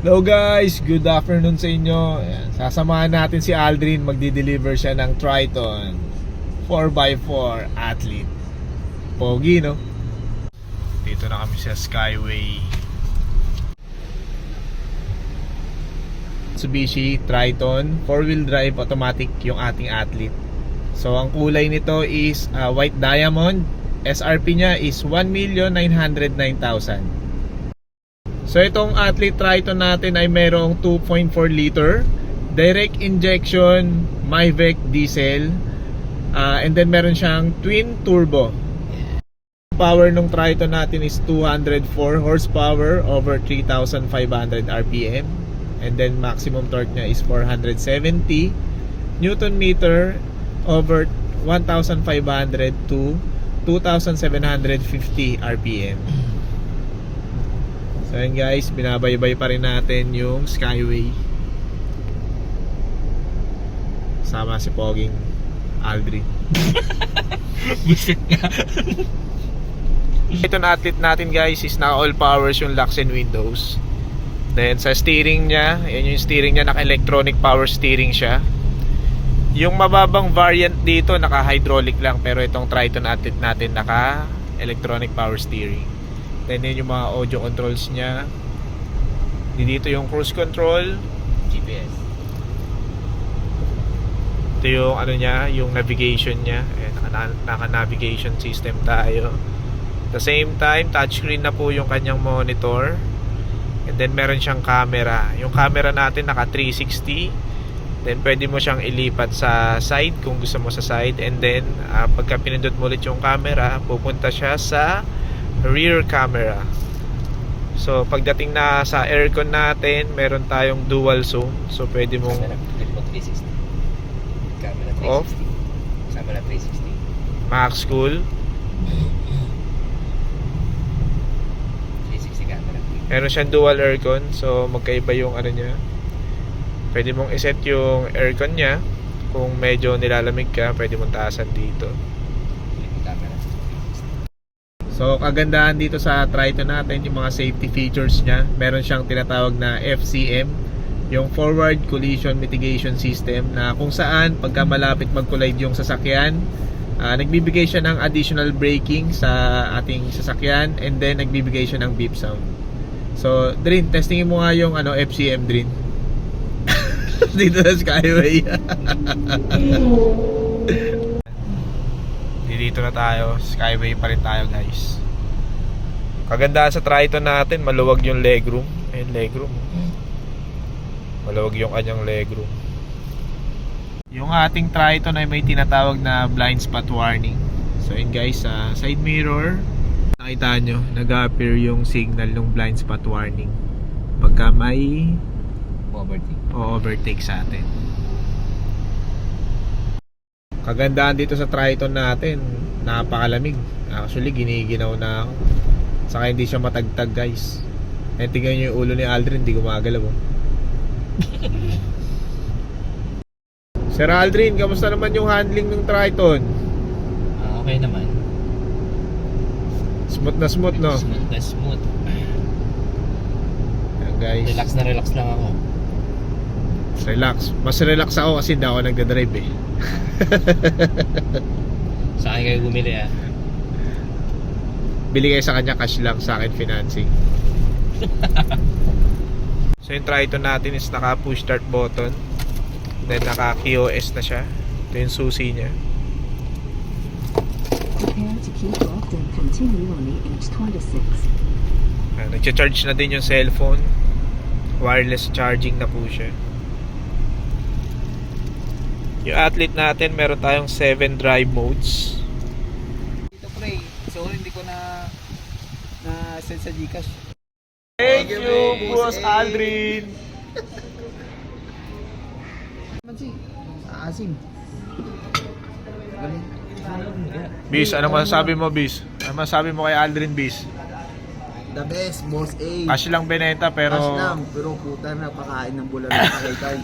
Hello guys, good afternoon sa inyo. Ayan, sasamahan natin si Aldrin, magdi-deliver siya ng Triton 4x4 athlete. Pogi, no? Dito na kami sa Skyway. Mitsubishi Triton 4-wheel drive automatic yung ating athlete. So ang kulay nito is white diamond. SRP niya is 1,909,000. So itong athlete Triton natin ay merong 2.4 liter direct injection Myvec diesel, and then meron siyang twin turbo. Power ng Triton natin is 204 horsepower over 3,500 RPM, and then maximum torque niya is 470 Newton meter over 1,500 to 2,750 RPM. So yun guys, binabaybay pa rin natin yung Skyway. Sama si Poging Aldrin. Buset nga. Itong athlete natin guys is naka all powers yung locks and windows. Then sa steering niya, yan yung steering niya, naka electronic power steering siya. Yung mababang variant dito naka hydraulic lang, pero itong Triton athlete natin naka electronic power steering. Then yun yung mga audio controls niya. Dito yung cruise control, GPS. ito yung ano niya, yung navigation niya. Naka-navigation system tayo. At the same time, touchscreen na po yung kanyang monitor. And then meron siyang camera. Yung camera natin naka 360. Then pwede mo siyang ilipat sa side kung gusto mo sa side. And then pagka pinindot mo ulit yung camera, pupunta siya sa rear camera. So pagdating na sa aircon natin, meron tayong dual zone. So pwede mong Camera 360. Camera 360. Off. Camera 360. max cool. 360 camera. Meron siyang dual aircon. So magkaiba yung ano niya. Pwede mong iset yung aircon niya. Kung medyo nilalamig ka, pwede mong taasan dito. Camera. So kagandahan dito sa Triton natin, yung mga safety features niya. Meron siyang tinatawag na FCM, yung Forward Collision Mitigation System, na kung saan pagka malapit mag-collide yung sasakyan, nagbibigay siya ng additional braking sa ating sasakyan, and then nagbibigay siya ng beep sound. So Drin, testingin mo nga yung FCM, Drin. Dito sa Skyway. Dito na tayo, Skyway pa rin tayo guys. Kagandahan sa Triton natin, maluwag yung legroom. Ayun, legroom. Maluwag yung kanyang legroom. Yung ating Triton ay may tinatawag na blind spot warning. So yun guys, sa side mirror, nakita nyo, nag-appear yung signal ng blind spot warning pagka may overtake sa atin. Kagandahan dito sa Triton natin, napakalamig. Actually, giniginaw na ako. Saka hindi siya matagtag guys. Eh, tingnan nyo yung ulo ni Aldrin, hindi gumagalaw. Sir Aldrin, kamusta naman yung handling ng Triton? Okay naman. Smooth na smooth, no? Smooth na smooth. Yan guys, Relax na relax lang ako. relax. Mas relax ako kasi hindi ako nagdadrive eh. Sa akin kayo bumili Bili kayo sa kanya, cash lang, sa akin financing. So yung Triton natin is naka push start button, then naka QoS na siya. Ito yung susi niya. Prepare to keep locked and continue on the H26. Nagcha-charge na din yung cellphone. Wireless charging na po siya. Yung athlete natin, meron tayong 7 drive modes. Dito pre, so hindi ko na send sa Gcash. Thank you, Boss Aldrin. Mansi, aasim. Galing. Bis, ano masasabi mo, Bis? Ano masasabi mo kay Aldrin, Bis? The best, Boss A. Cash lang binenta pero Cash lang, pero puta na pakain ng bulan ng kay